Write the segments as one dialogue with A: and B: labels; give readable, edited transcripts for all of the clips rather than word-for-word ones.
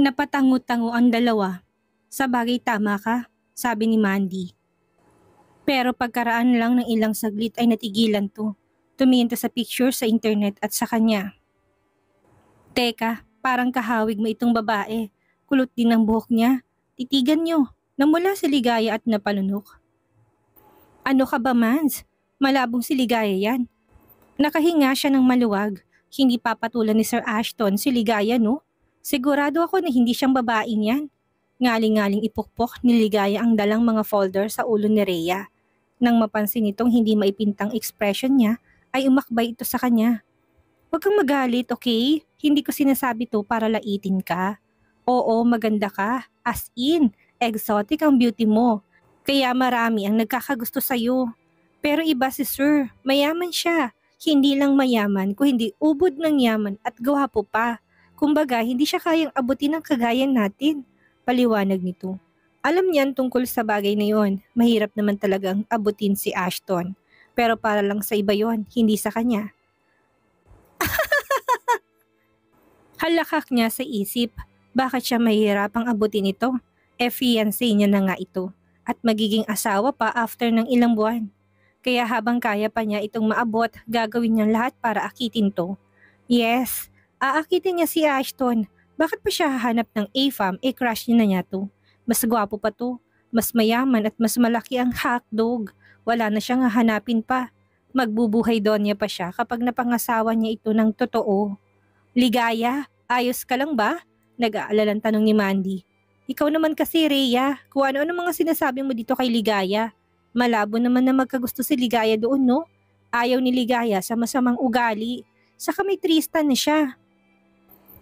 A: Napatango-tango ang dalawa. Sa bagay tama ka, sabi ni Mandy. Pero pagkaraan lang ng ilang saglit ay natigilan to. Tumingin to sa picture sa internet at sa kanya. Teka, parang kahawig mo itong babae. Kulot din ang buhok niya. Titigan niyo, namula si Ligaya at napalunok. Ano ka ba, Mans? Malabong si Ligaya yan. Nakahinga siya ng maluwag. Hindi papatulan ni Sir Ashton si Ligaya, no? Sigurado ako na hindi siyang babaeng yan. Ngaling-ngaling ipukpok ni Ligaya ang dalang mga folder sa ulo ni Rhea. Nang mapansin nitong hindi maipintang expression niya, ay umakbay ito sa kanya. Huwag kang magalit, okay? Hindi ko sinasabi to para laitin ka. Oo, maganda ka. As in, exotic ang beauty mo. Kaya marami ang nagkakagusto sa'yo. Pero iba si Sir, mayaman siya. Hindi lang mayaman, kundi ubod ng yaman at gwapo pa. Kumbaga, hindi siya kayang abutin ng kagaya natin. Paliwanag nito. Alam niyan tungkol sa bagay na yon. Mahirap naman talagang abutin si Ashton. Pero para lang sa iba yon, hindi sa kanya. Halakak niya sa isip. Bakit siya mahihirapang abutin ito? Fiancé niya na nga ito. At magiging asawa pa after ng ilang buwan. Kaya habang kaya pa niya itong maabot, gagawin niya lahat para akitin to. Yes, aakitin niya si Ashton. Bakit pa siya hahanap ng AFAM? Crush niya na niya to. Mas gwapo pa to. Mas mayaman at mas malaki ang hotdog. Wala na siyang hahanapin pa. Magbubuhay doon niya pa siya kapag napangasawa niya ito ng totoo. Ligaya, ayos ka lang ba? Nag-aalalang tanong ni Mandy. Ikaw naman kasi, Rhea. Kung ano-ano mga sinasabi mo dito kay Ligaya. Malabo naman na magkagusto si Ligaya doon, no? Ayaw ni Ligaya sa masamang ugali. Saka may Tristan na siya.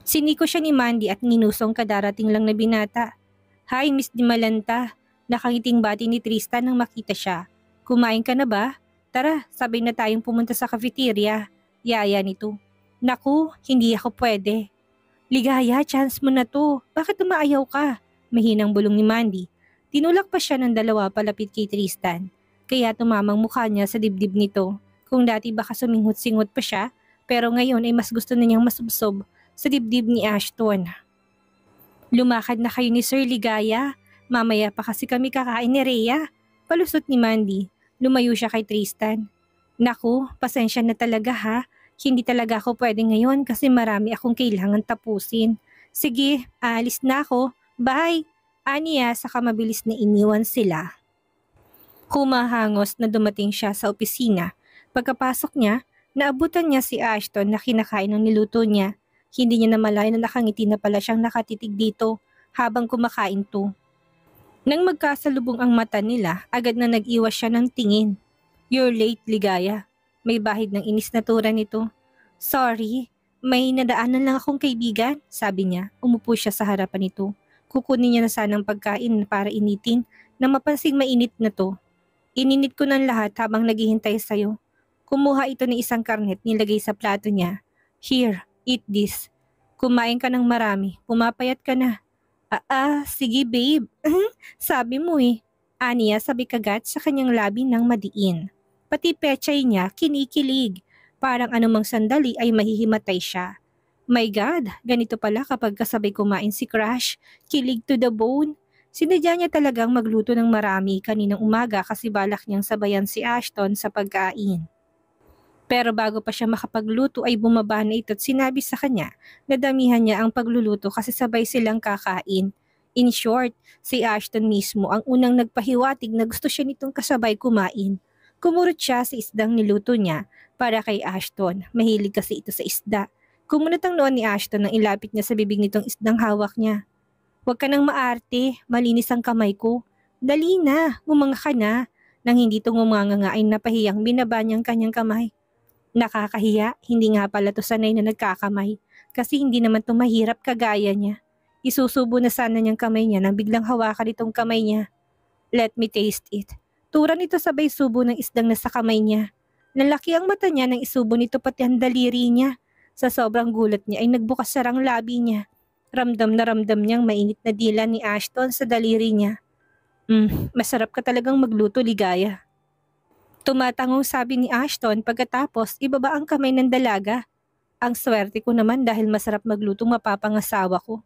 A: Siniko siya ni Mandy at ninusong kadarating lang na binata. Hi, Miss Dimalanta. Nakangiting bati ni Tristan nang makita siya. Kumain ka na ba? Tara, sabay na tayong pumunta sa cafeteria. Yaya nito. Naku, hindi ako pwede. Ligaya, chance mo na to. Bakit umaayaw ka? Mahinang bulong ni Mandy. Tinulak pa siya ng dalawa palapit kay Tristan. Kaya tumamang mukha niya sa dibdib nito. Kung dati baka suminghot-singhot pa siya, pero ngayon ay mas gusto na niyang masubsob sa dibdib ni Ashton. Lumakad na kayo ni Sir Ligaya. Mamaya pa kasi kami kakain ni Rhea. Palusot ni Mandy. Lumayo siya kay Tristan. Naku, pasensya na talaga ha. Hindi talaga ako pwede ngayon kasi marami akong kailangan tapusin. Sige, aalis na ako. Bye! Aniya saka mabilis na iniwan sila. Humahangos na dumating siya sa opisina. Pagkapasok niya, naabutan niya si Ashton na kinakain ng niluto niya. Hindi niya namalayan na nakangiti na pala siyang nakatitig dito habang kumakain to. Nang magkasalubong ang mata nila, agad na nag-iwas siya ng tingin. You're late, Ligaya. May bahid ng inis na tura nito. Sorry, may nadaanan lang akong kaibigan, sabi niya. Umupo siya sa harapan nito. Kukunin niya na sanang pagkain para initin na mapansing mainit na to. Ininit ko ng lahat habang naghihintay sa'yo. Kumuha ito ng isang karnet nilagay sa plato niya. Here, eat this. Kumain ka ng marami, pumapayat ka na. Sige babe. Sabi mo eh. Aniya sabi kagat sa kanyang labi ng madiin. Pati pechay niya kinikilig. Parang anumang sandali ay mahihimatay siya. My God, ganito pala kapag kasabay kumain si Crush. Kilig to the bone. Sinadya niya talagang magluto ng marami kaninang umaga kasi balak niyang sabayan si Ashton sa pagkain. Pero bago pa siya makapagluto ay bumaba na ito at sinabi sa kanya na damihan niya ang pagluluto kasi sabay silang kakain. In short, si Ashton mismo ang unang nagpahiwatig na gusto siya nitong kasabay kumain. Kumurot siya sa isdang niluto niya para kay Ashton. Mahilig kasi ito sa isda. Kumunot ang noon ni Ashton nang ilapit niya sa bibig nitong isdang hawak niya. Huwag ka nang maarte, malinis ang kamay ko. Dali na, ngumanga ka na. Nang hindi ito ngumanga nga ay napahiyang binaba niyang kanyang kamay. Nakakahiya, hindi nga pala to sanay na nagkakamay. Kasi hindi naman to mahirap kagaya niya. Isusubo na sana niyang kamay niya nang biglang hawakan itong kamay niya. Let me taste it. Tura nito sabay subo ng isdang nasa kamay niya. Nalaki ang mata niya nang isubo nito pati ang daliri niya. Sa sobrang gulat niya ay nagbukas sarang labi niya. Ramdam na ramdam niyang mainit na dila ni Ashton sa daliri niya. Masarap ka talagang magluto, Ligaya. Tumatangong sabi ni Ashton pagkatapos ibaba ang kamay ng dalaga. Ang swerte ko naman dahil masarap magluto mapapangasawa ko.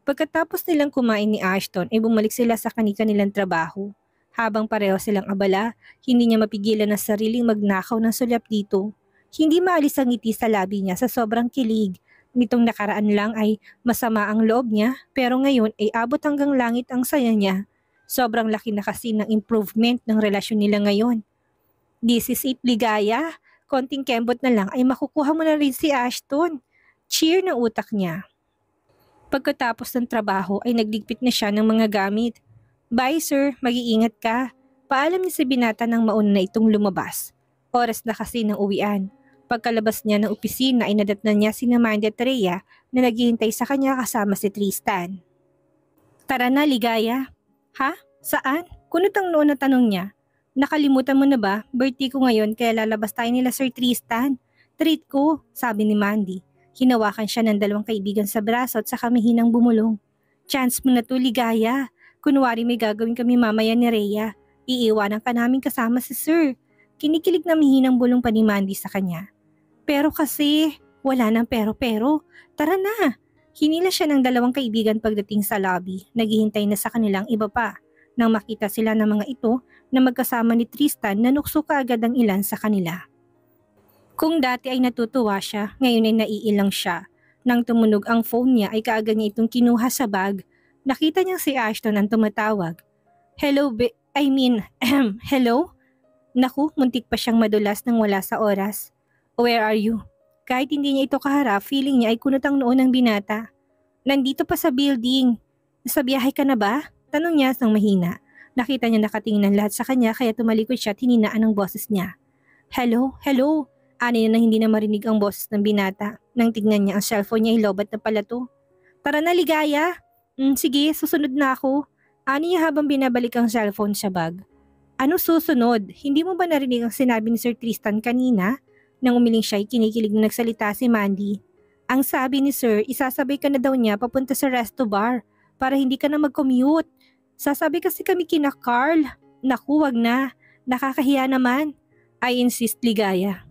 A: Pagkatapos nilang kumain ni Ashton ay bumalik sila sa kani-kanilang trabaho. Habang pareho silang abala, hindi niya mapigilan ang sariling magnakaw ng sulyap dito. Hindi maalis ang ngiti sa labi niya sa sobrang kilig. Nitong nakaraan lang ay masama ang loob niya, pero ngayon ay abot hanggang langit ang saya niya. Sobrang laki na kasi ng improvement ng relasyon nila ngayon. This is it, ligaya. Konting kembot na lang ay makukuha mo na rin si Ashton. Cheer na utak niya. Pagkatapos ng trabaho ay nagligpit na siya ng mga gamit. Bye sir, mag-iingat ka. Paalam niya sa binata ng mauna na itong lumabas. Oras na kasi ng uwian. Pagkalabas niya ng opisina ay nadatnan niya si Amanda at Rhea na naghihintay sa kanya kasama si Tristan. Tara na, ligaya. Ha? Saan? Kunot ang noon na tanong niya. Nakalimutan mo na ba? Birthday ko ngayon kaya lalabas tayo nila Sir Tristan. Treat ko, sabi ni Mandy. Hinawakan siya ng dalawang kaibigan sa braso at saka mahinang bumulong. Chance mo na to, ligaya. Kunwari may gagawin kami mamaya ni Rhea. Iiwanan ka namin kasama si Sir. Kinikilig na mahinang bulong pa ni Mandy sa kanya. Pero kasi, wala nang pero-pero. Tara na. Hinila siya ng dalawang kaibigan pagdating sa lobby. Naghihintay na sa kanilang iba pa. Nang makita sila ng mga ito na magkasama ni Tristan, nanukso kaagad ang ilan sa kanila. Kung dati ay natutuwa siya, ngayon ay naiilang siya. Nang tumunog ang phone niya ay kaagad niya itong kinuha sa bag. Nakita niya si Ashton ang tumatawag. Hello, hello? Naku, muntik pa siyang madulas nang wala sa oras. Where are you? Kahit hindi niya ito kaharap, feeling niya ay kunot ang noon ng binata. Nandito pa sa building. Nasa biyahe ka na ba? Tanong niya sang mahina. Nakita niya nakatingin ng lahat sa kanya kaya tumalikod siya at hininaan ang boses niya. Hello? Hello? Ani na hindi na marinig ang boses ng binata. Nang tignan niya ang cellphone niya ay lobat na pala to. Tara na, ligaya. Sige, susunod na ako. Ani niya habang binabalik ang cellphone sa bag. Ano susunod? Hindi mo ba narinig ang sinabi ni Sir Tristan kanina? Nang umiling siya ay kinikilig na nagsalita si Mandy. Ang sabi ni Sir, isasabay ka na daw niya papunta sa resto bar para hindi ka na mag-commute. Sasabi kasi kami kina Carl. Naku, wag na. Nakakahiya naman. I insist, ligaya.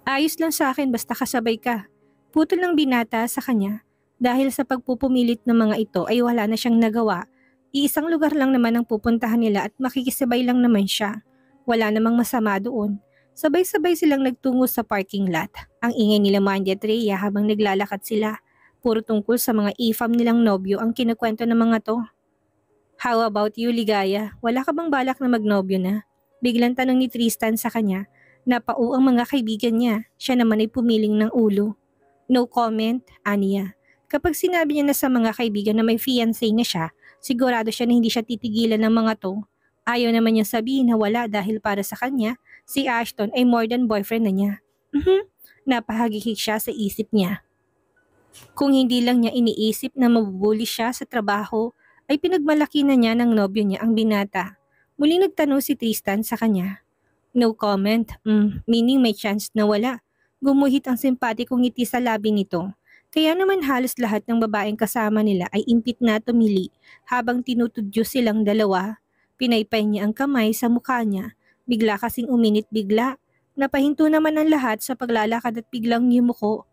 A: Ayos lang sa akin basta kasabay ka. Putol ng binata sa kanya. Dahil sa pagpupumilit ng mga ito ay wala na siyang nagawa. Iisang lugar lang naman ang pupuntahan nila at makikisabay lang naman siya. Wala namang masama doon. Sabay-sabay silang nagtungo sa parking lot. Ang ingay nila Mandy at Rhea habang naglalakad sila. Puro tungkol sa mga ifam nilang nobyo ang kinukwento ng mga to. How about you, ligaya? Wala ka bang balak na magnobyo na? Biglang tanong ni Tristan sa kanya. Napau ang mga kaibigan niya. Siya naman ay pumiling ng ulo. No comment, aniya. Kapag sinabi niya na sa mga kaibigan na may fiancé na siya, sigurado siya na hindi siya titigilan ng mga to. Ayaw naman niya sabihin na wala dahil para sa kanya, si Ashton ay more than boyfriend na niya. Napahagihik siya sa isip niya. Kung hindi lang niya iniisip na mabubuli siya sa trabaho, ay pinagmalaki na niya ng nobyo niya ang binata. Muling nagtanong si Tristan sa kanya. No comment, meaning may chance na wala. Gumuhit ang simpatikong ngiti sa labi nito. Kaya naman halos lahat ng babaeng kasama nila ay impit na tumili habang tinutudyo silang dalawa. Pinaypay niya ang kamay sa mukha niya. Bigla kasing uminit bigla. Napahinto naman ang lahat sa paglalakad at biglang yumuko.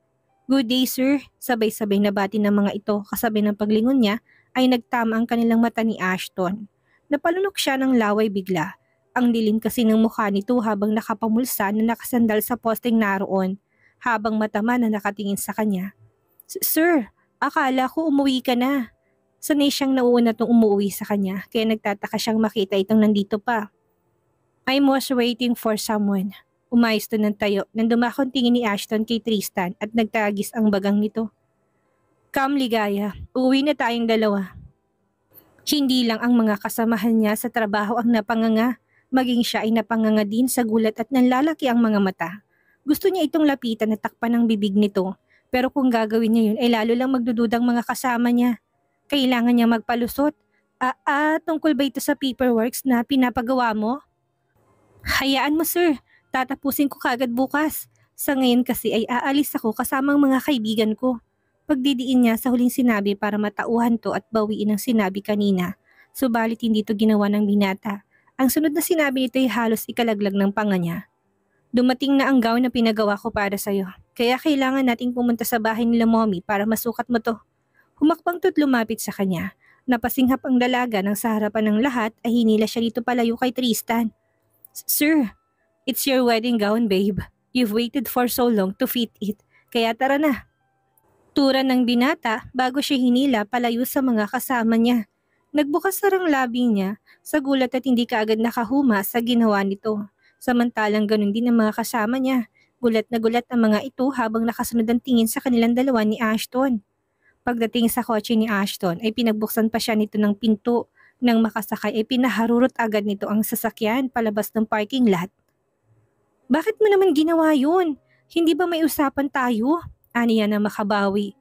A: Good day sir, sabay-sabay na bati ng mga ito kasabay ng paglingon niya ay nagtama ang kanilang mata ni Ashton. Napalunok siya ng laway bigla. Ang dilim kasi ng mukha nito habang nakapamulsa na nakasandal sa posteng naroon, habang matama na nakatingin sa kanya. Sir, akala ko umuwi ka na. Sanay siyang nauuna tong umuwi sa kanya kaya nagtataka siyang makita itong nandito pa. I was waiting for someone. Umayos to ng tayo nang dumakong tingin ni Ashton kay Tristan at nagtagis ang bagang nito. Come, ligaya, uwi na tayong dalawa. Hindi lang ang mga kasamahan niya sa trabaho ang napanganga, maging siya ay napanganga din sa gulat at nanlalaki ang mga mata. Gusto niya itong lapitan at takpan ang bibig nito, pero kung gagawin niya yun ay lalo lang magdududang mga kasama niya. Kailangan niya magpalusot. Tungkol ba ito sa paperworks na pinapagawa mo? Hayaan mo sir, tatapusin ko kagad bukas. Sa ngayon kasi ay aalis ako kasamang mga kaibigan ko. Pagdidiin niya sa huling sinabi para matauhan to at bawiin ang sinabi kanina. Subalit hindi to ginawa ng binata. Ang sunod na sinabi nito ay halos ikalaglag ng panga niya. Dumating na ang gown na pinagawa ko para sa'yo. Kaya kailangan nating pumunta sa bahay nila mommy para masukat mo to. Humakbang to't lumapit sa kanya. Napasinghap ang dalaga nang sa harapan ng lahat ay hinila siya dito palayo kay Tristan. Sir, it's your wedding gown, babe. You've waited for so long to fit it. Kaya tara na. Tura ng binata bago siya hinila palayo sa mga kasama niya. Nagbukas sarang labi niya sa gulat at hindi kaagad nakahuma sa ginawa nito. Samantalang ganun din ang mga kasama niya. Gulat na gulat ang mga ito habang nakasunod ang tingin sa kanilang dalawa ni Ashton. Pagdating sa kotse ni Ashton ay pinagbuksan pa siya nito ng pinto. Nang makasakay ay pinaharurot agad nito ang sasakyan palabas ng parking lot. Bakit mo naman ginawa yun? Hindi ba may usapan tayo? Aniya na makabawi.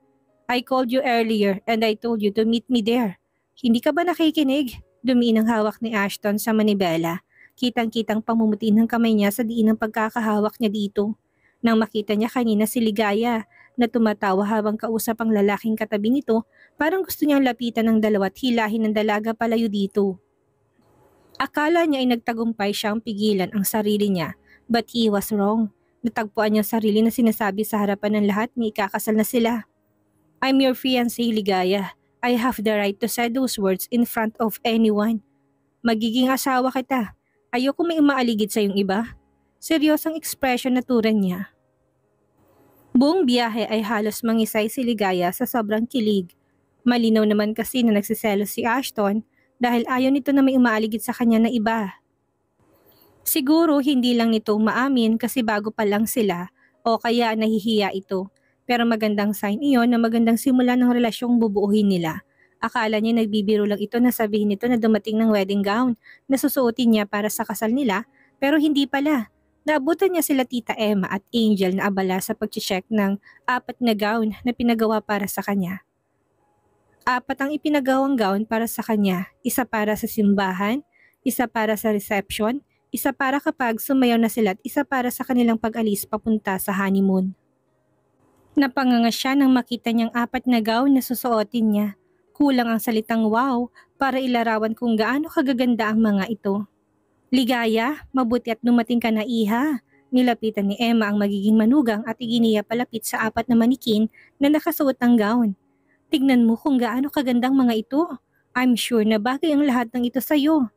A: I called you earlier and I told you to meet me there. Hindi ka ba nakikinig? Dumiin ang hawak ni Ashton sa manibela. Kitang-kitang pamumuti ng kamay niya sa diin ng pagkakahawak niya dito. Nang makita niya kanina si Ligaya na tumatawa habang kausap ang lalaking katabi nito, parang gusto niyang lapitan ng dalawa at hilahin ng dalaga palayo dito. Akala niya ay nagtagumpay siyang pigilan ang sarili niya, but he was wrong. Natagpuan niya sarili na sinasabi sa harapan ng lahat ni ikakasal na sila. I'm your fiancé, Ligaya. I have the right to say those words in front of anyone. Magiging asawa kita. Ayoko may umaaligid sa yung iba. Seryosang ekspresyon na turan niya. Buong biyahe ay halos mangisay si Ligaya sa sobrang kilig. Malinaw naman kasi na nagsiselos si Ashton dahil ayaw nito na may umaaligid sa kanya na iba. Siguro hindi lang nito umaamin kasi bago pa lang sila o kaya nahihiya ito. Pero magandang sign iyon na magandang simula ng relasyong bubuuhin nila. Akala niya nagbibiro lang ito na sabihin nito na dumating ng wedding gown na susuotin niya para sa kasal nila, pero hindi pala. Naabutan niya sila Tita Emma at Angel na abala sa pag-check ng 4 na gown na pinagawa para sa kanya. 4 ang ipinagawang gown para sa kanya, isa para sa simbahan, isa para sa reception, isa para kapag sumayaw na sila at isa para sa kanilang pag-alis papunta sa honeymoon. Napanganga siya nang makita niyang 4 na gown na susuotin niya. Kulang ang salitang wow para ilarawan kung gaano kagaganda ang mga ito. Ligaya, mabuti at dumating ka na iha. Nilapitan ni Emma ang magiging manugang at iginiya palapit sa 4 na manikin na nakasuot ng gown. Tignan mo kung gaano kagandang mga ito. I'm sure na bagay ang lahat ng ito sa'yo.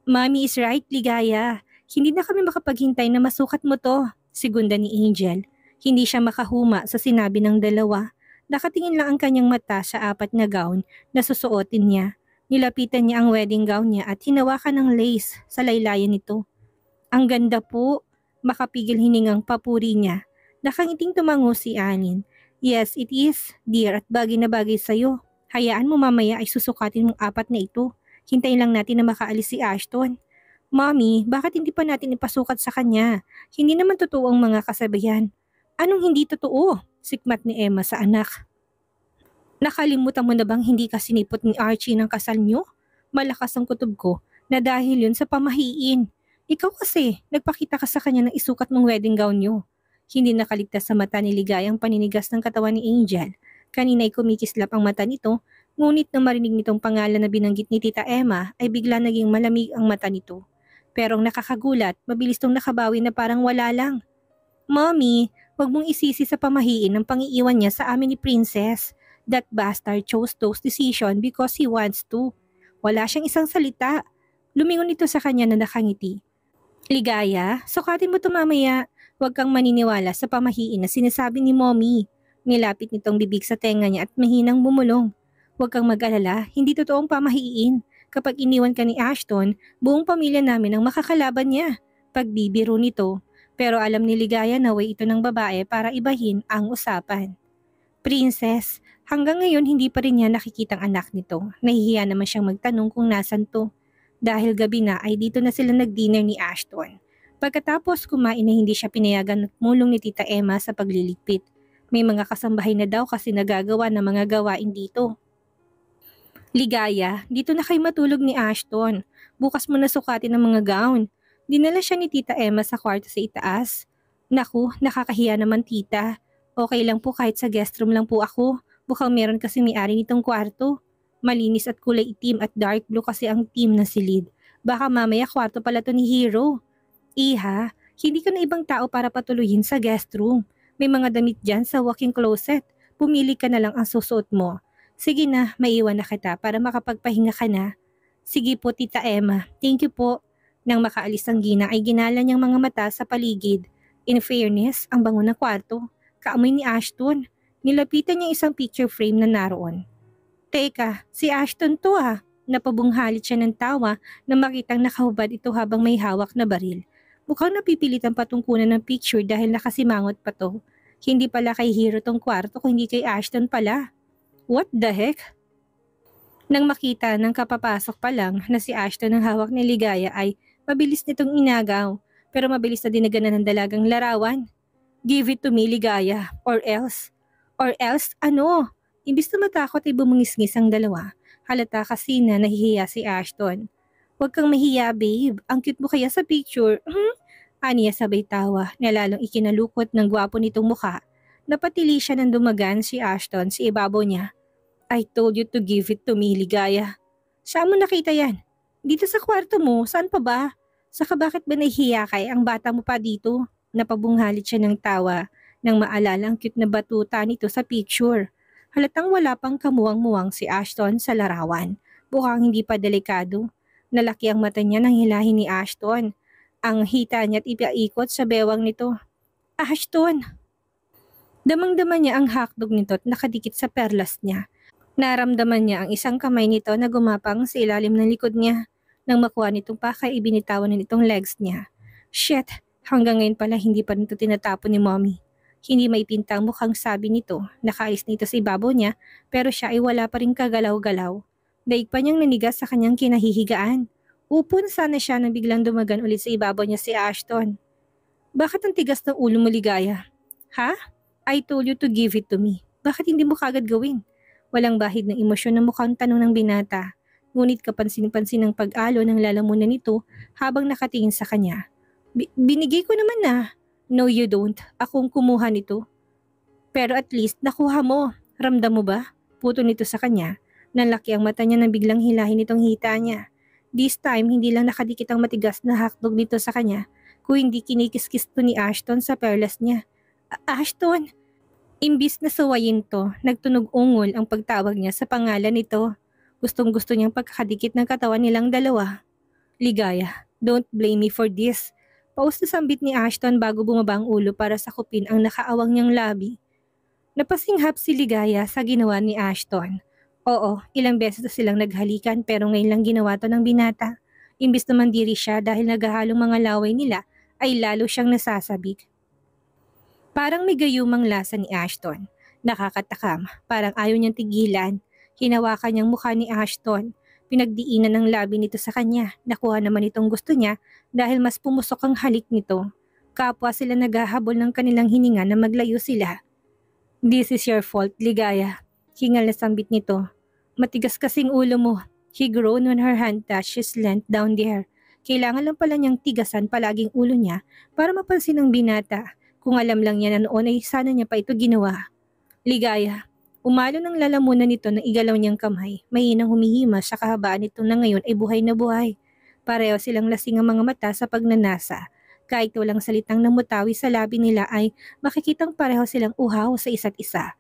A: Mommy is right, Ligaya. Hindi na kami makapaghintay na masukat mo to, segunda ni Angel. Hindi siya makahuma sa sinabi ng dalawa. Nakatingin lang ang kanyang mata sa 4 na gown na susuotin niya. Nilapitan niya ang wedding gown niya at hinawakan ng lace sa laylayan nito. Ang ganda po, makapigil hiningang papuri niya. Nakangiting tumango si Anin. Yes, it is, dear, at bagay na bagay sa'yo. Hayaan mo mamaya ay susukatin mong 4 na ito. Hintayin lang natin na makaalis si Ashton. Mommy, bakit hindi pa natin ipasukat sa kanya? Hindi naman totoo ang mga kasabihan. Anong hindi totoo? Sikmat ni Emma sa anak. Nakalimutan mo na bang hindi ka sinipot ni Archie ng kasal niyo? Malakas ang kutob ko na dahil yun sa pamahiin. Ikaw kasi, nagpakita ka sa kanya ng isukat mong wedding gown niyo. Hindi nakaligtas sa mata ni Ligaya ang paninigas ng katawan ni Angel. Kanina ay kumikislap ang mata nito, ngunit nang marinig nitong pangalan na binanggit ni Tita Emma ay bigla naging malamig ang mata nito. Pero ang nakakagulat, mabilis tong nakabawi na parang wala lang. Mommy, wag mong isisi sa pamahiin ang pangiiwan niya sa amin ni Princess. That bastard chose those decision because he wants to. Wala siyang isang salita. Lumingon ito sa kanya na nakangiti. Ligaya, sukatin mo ito mamaya. Huwag kang maniniwala sa pamahiin na sinasabi ni Mommy. Nilapit nitong bibig sa tenga niya at mahinang bumulong. Huwag kang mag-alala, hindi totoong pamahiin. Kapag iniwan ka ni Ashton, buong pamilya namin ang makakalaban niya. Pagbibiro nito. Pero alam ni Ligaya na way ito ng babae para ibahin ang usapan. Princess, hanggang ngayon hindi pa rin niya nakikitang anak nito. Nahihiya naman siyang magtanong kung nasan to. Dahil gabi na ay dito na sila nag-dinner ni Ashton. Pagkatapos kumain na hindi siya pinayagan at mulong ni Tita Emma sa pagliligpit. May mga kasambahay na daw kasi nagagawa ng mga gawain dito. Ligaya, dito na kayo matulog ni Ashton. Bukas mo na sukatin ang mga gown. Dinala siya ni Tita Emma sa kwarto sa itaas. Naku, nakakahiya naman tita. Okay lang po kahit sa guest room lang po ako. Bukang meron kasi may-ari nitong kwarto. Malinis at kulay itim at dark blue kasi ang team na silid. Baka mamaya kwarto pala to ni Hero. Iha, hindi ka na ibang tao para patuluyin sa guest room. May mga damit dyan sa walk-in closet. Pumili ka na lang ang susuot mo. Sige na, maiwan na kita para makapagpahinga ka na. Sige po, Tita Emma. Thank you po. Nang makaalis ang Gina ay ginala niyang mga mata sa paligid. In fairness, ang bango ng kwarto. Kaamoy ni Ashton. Nilapitan niya isang picture frame na naroon. Teka, si Ashton to ah. Napabunghalit siya ng tawa na makitang nakahubad ito habang may hawak na baril. Mukhang napipilitan patungkunan ng picture dahil nakasimangot pa to. Hindi pala kay Hero tong kwarto kung hindi kay Ashton pala. What the heck? Nang makita ng kapapasok pa lang na si Ashton ang hawak ni Ligaya ay mabilis nitong inagaw pero mabilis na dinaganan ng dalagang larawan. Give it to me, Ligaya, or else. Or else ano? Imbis na matakot ay bumungis-ngis ang dalawa. Halata kasi na nahihiya si Ashton. Huwag kang mahiya, babe. Ang cute mo kaya sa picture. Aniya sabay tawa na lalong ikinalukot ng gwapo nitong mukha. Napatili siya ng dumagan si Ashton sa ibabaw niya. I told you to give it to me, Ligaya. Saan mo nakita yan? Dito sa kwarto mo, saan pa ba? Saka bakit ba nahihiya kay ang bata mo pa dito? Napabunghalit siya ng tawa nang maalala ang cute na batuta nito sa picture. Halatang wala pang kamuwang-muwang si Ashton sa larawan. Mukhang hindi pa delikado. Nalaki ang mata niya nang hilahin ni Ashton. Ang hita niya't ipaikot sa bewang nito. Ashton! Damang-dama niya ang hakdog nito at nakadikit sa perlas niya. Naramdaman niya ang isang kamay nito na gumapang sa ilalim ng likod niya. Nang makuha nitong pakay, ibinitawan na nitong legs niya. Shit! Hanggang ngayon pala hindi pa nito tinatapon ni Mommy. Hindi maipintang mukhang sabi nito, nakaalis nito sa ibabaw niya pero siya ay wala pa rin kagalaw-galaw. Daig pa niyang nanigas sa kanyang kinahihigaan. Upo na sana siya nang biglang dumagan ulit sa ibabaw niya si Ashton. Bakit ang tigas ng ulo mo, Ligaya? Ha? I told you to give it to me. Bakit hindi mo kagad gawin? Walang bahid ng emosyon na mukhang tanong ng binata. Ngunit kapansin-pansin ng pag-alo ng lalamunan nito habang nakatingin sa kanya. Binigay ko naman na. No you don't. Akong kumuha nito. Pero at least nakuha mo. Ramdam mo ba? Puto nito sa kanya. Nanlaki ang mata niya nang biglang hilahin itong hita niya. This time, hindi lang nakadikit ang matigas na hakdog nito sa kanya, kung hindi kinikis-kis to ni Ashton sa perlas niya. Ashton! Imbis na sawayin to, nagtunog ungol ang pagtawag niya sa pangalan nito. Gustong-gusto niyang pagkakadikit ng katawan nilang dalawa. Ligaya, don't blame me for this. Paus na sambit ni Ashton bago bumaba ang ulo para sakupin ang nakaawang niyang labi. Napasinghap si Ligaya sa ginawa ni Ashton. Oo, ilang beses na silang naghalikan pero ngayon lang ginawa to ng binata. Imbis na mandiri siya dahil naghahalong mga laway nila ay lalo siyang nasasabik. Parang may gayumang lasa ni Ashton. Nakakatakam, parang ayaw niyang tigilan. Hinawakan niyang mukha ni Ashton. Pinagdiinan ng labi nito sa kanya. Nakuha naman itong gusto niya dahil mas pumusok ang halik nito. Kapwa sila naghahabol ng kanilang hininga na maglayo sila. This is your fault, Ligaya. Hingal na sambit nito. Matigas kasing ulo mo. He groaned when her hand touched his length down there. Kailangan lang pala niyang tigasan palaging ulo niya para mapansin ng binata. Kung alam lang niya na noon ay sana niya pa ito ginawa. Ligaya. Umalo ng lalamunan nito ng igalaw niyang kamay, mahinang humihima sa kahabaan nito na ngayon ay buhay na buhay. Pareho silang lasing ang mga mata sa pagnanasa. Kahit walang salitang namutawi sa labi nila ay makikitang pareho silang uhaw sa isa't isa.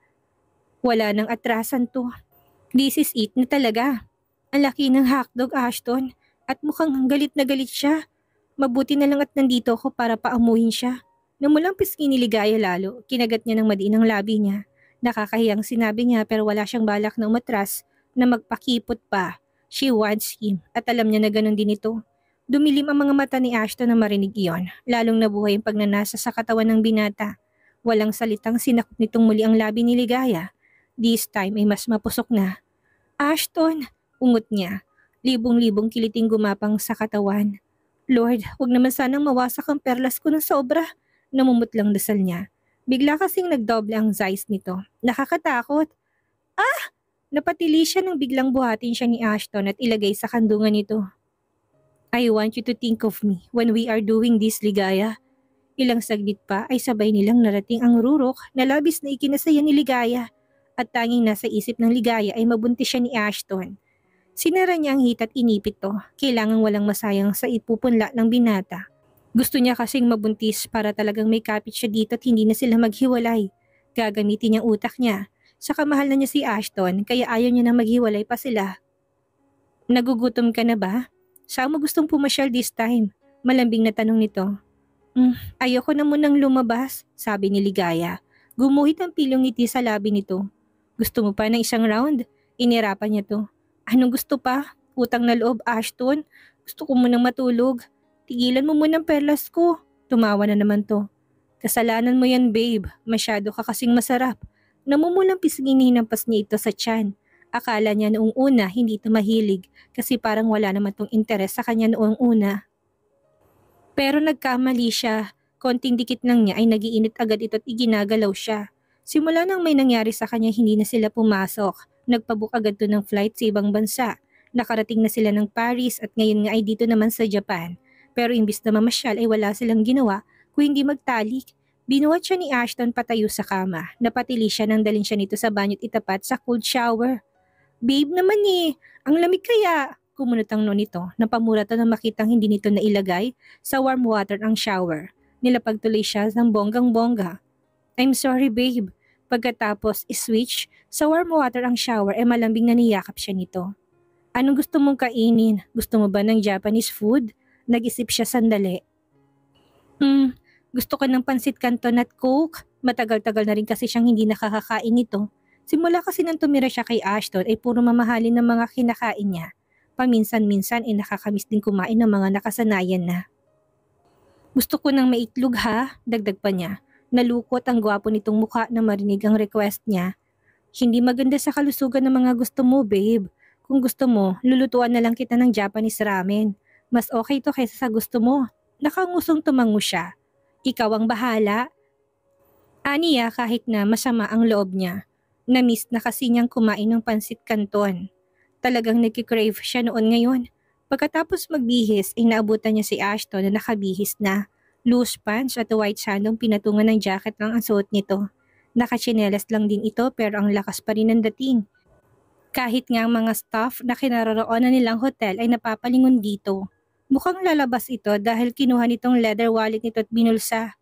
A: Wala nang atrasan to. This is it na talaga. Ang laki ng hotdog, Ashton, at mukhang galit na galit siya. Mabuti na lang at nandito ako para paamuhin siya. Namulang pisngi ni Ligaya lalo, kinagat niya ng madiin ang labi niya. Nakakahiyang sinabi niya pero wala siyang balak na umatras na magpakipot pa. She wants him at alam niya na ganun din ito. Dumilim ang mga mata ni Ashton na marinig iyon, lalong nabuhay ang pagnanasa sa katawan ng binata. Walang salitang sinakop nitong muli ang labi ni Ligaya. This time ay mas mapusok na. Ashton! Ungot niya. Libong-libong kiliting gumapang sa katawan. Lord, wag naman sanang mawasak ang perlas ko ng sobra. Namumutlang dasal niya. Bigla kasing nagdoble ang size nito. Nakakatakot. Ah! Napatili siya nang biglang buhatin siya ni Ashton at ilagay sa kandungan nito. I want you to think of me when we are doing this, Ligaya. Ilang saglit pa ay sabay nilang narating ang rurok na labis na ikinasaya ni Ligaya. At tanging nasa isip ng Ligaya ay mabuntis siya ni Ashton. Sinara niya ang hita at inipit to. Kailangang walang masayang sa ipupunla ng binata. Gusto niya kasing mabuntis para talagang may kapit siya dito at hindi na sila maghiwalay. Gagamitin niyang utak niya. Saka mahal na niya si Ashton kaya ayaw niya na maghiwalay pa sila. Nagugutom ka na ba? Saan mo gustong pumasyal this time? Malambing na tanong nito. Ayoko na munang lumabas, sabi ni Ligaya. Gumuhit ang pilong ngiti sa labi nito. Gusto mo pa ng isang round? Inirapan niya to. Anong gusto pa? Utang na loob, Ashton. Gusto ko munang matulog. Tigilan mo munang perlas ko. Tumawa na naman to. Kasalanan mo yan, babe. Masyado ka kasing masarap. Namumulang pisngin hinampas niya ito sa tiyan. Akala niya noong una hindi ito mahilig kasi parang wala naman tong interes sa kanya noong una. Pero nagkamali siya. Konting dikit lang niya ay nagiinit agad ito at iginagalaw siya. Simula nang may nangyari sa kanya hindi na sila pumasok. Nagpabook agad to ng flight sa ibang bansa. Nakarating na sila ng Paris at ngayon nga ay dito naman sa Japan. Pero imbis na mamasyal ay wala silang ginawa kung hindi magtalik. Binuhat siya ni Ashton patayo sa kama. Napatili siya nang dalhin siya nito sa banyo't itapat sa cold shower. Babe naman ang lamig kaya. Kumunot ang noon nito. Napamura to nang makitang hindi nito nailagay sa warm water ang shower. Nilapagtuloy siya ng bonggang-bongga. I'm sorry babe. Pagkatapos iswitch sa warm water ang shower ay malambing na niyakap siya nito. Anong gusto mong kainin? Gusto mo ba ng Japanese food? Nag-isip siya sandali. Gusto ko ng pansit canton at coke. Matagal-tagal na rin kasi siyang hindi nakakakain nito. Simula kasi nang tumira siya kay Ashton ay puro mamahalin ng mga kinakain niya. Paminsan-minsan ay nakakamiss din kumain ng mga nakasanayan na. Gusto ko ng maitlog ha, dagdag pa niya. Nalukot ang gwapo nitong mukha na marinig ang request niya. Hindi maganda sa kalusugan ng mga gusto mo, babe. Kung gusto mo, lulutuan na lang kita ng Japanese ramen. Mas okay to kaysa sa gusto mo. Nakangusong tumango siya. Ikaw ang bahala. Aniya kahit na masama ang loob niya. Na-miss na kasi niyang kumain ng pansit canton. Talagang nagkikrave siya noon ngayon. Pagkatapos magbihis, inaabutan niya si Ashton na nakabihis na. Loose pants at white sandong pinatungan ng jacket lang ang suot nito. Nakatsinelas lang din ito pero ang lakas pa rin ng dating. Kahit nga ang mga staff na kinaroroonan nilang hotel ay napapalingon dito. Mukhang lalabas ito dahil kinuha nitong leather wallet nito at binulsa.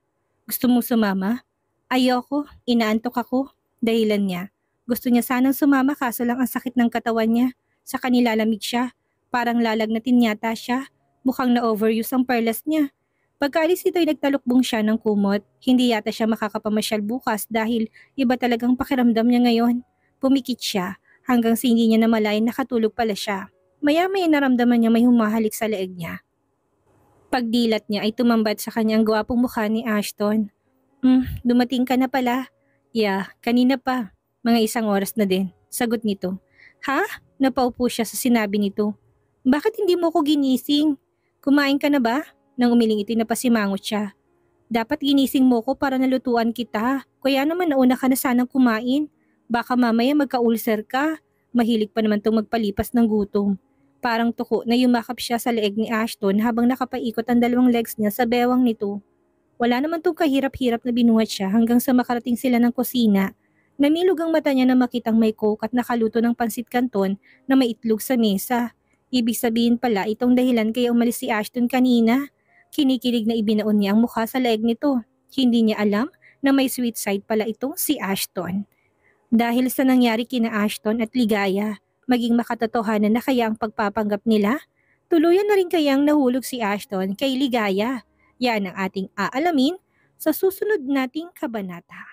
A: Gusto mong sumama? Ayoko, inaantok ako. Dahilan niya. Gusto niya sanang sumama kaso lang ang sakit ng katawan niya. Sa kanila lamig siya. Parang lalagnatin yata siya. Mukhang na-overuse ang perlas niya. Pagkaalis ito ay nagtalukbong siya ng kumot. Hindi yata siya makakapamasyal bukas dahil iba talagang pakiramdam niya ngayon. Pumikit siya hanggang sa hindi niya namalayan nakatulog pala siya. Maya-maya naramdaman niya may humahalik sa leeg niya. Pagdilat niya ay tumambat sa kanya ang gwapong mukha ni Ashton. Dumating ka na pala. Yeah, kanina pa. Mga 1 oras na din. Sagot nito. Ha? Napaupo siya sa sinabi nito. Bakit hindi mo ko ginising? Kumain ka na ba? Nang umiling ito napasimangot siya. Dapat ginising mo ko para nalutuan kita. Kaya naman nauna ka na sanang kumain. Baka mamaya magka-ulcer ka. Mahilig pa naman itong magpalipas ng gutom. Parang tuko na yumakap siya sa leeg ni Ashton habang nakapaikot ang 2 legs niya sa bewang nito. Wala naman itong kahirap-hirap na binuhat siya hanggang sa makarating sila ng kusina. Namilog ang mata niya na makitang may coke at nakaluto ng pansit canton na may itlog sa mesa. Ibig sabihin pala itong dahilan kaya umalis si Ashton kanina. Kinikilig na ibinaon niya ang mukha sa leeg nito. Hindi niya alam na may sweet side pala itong si Ashton. Dahil sa nangyari kina Ashton at Ligaya, maging makatotohanan na kaya ang pagpapanggap nila, tuluyan na rin kayang nahulog si Ashton kay Ligaya. Yan ang ating aalamin sa susunod nating kabanata.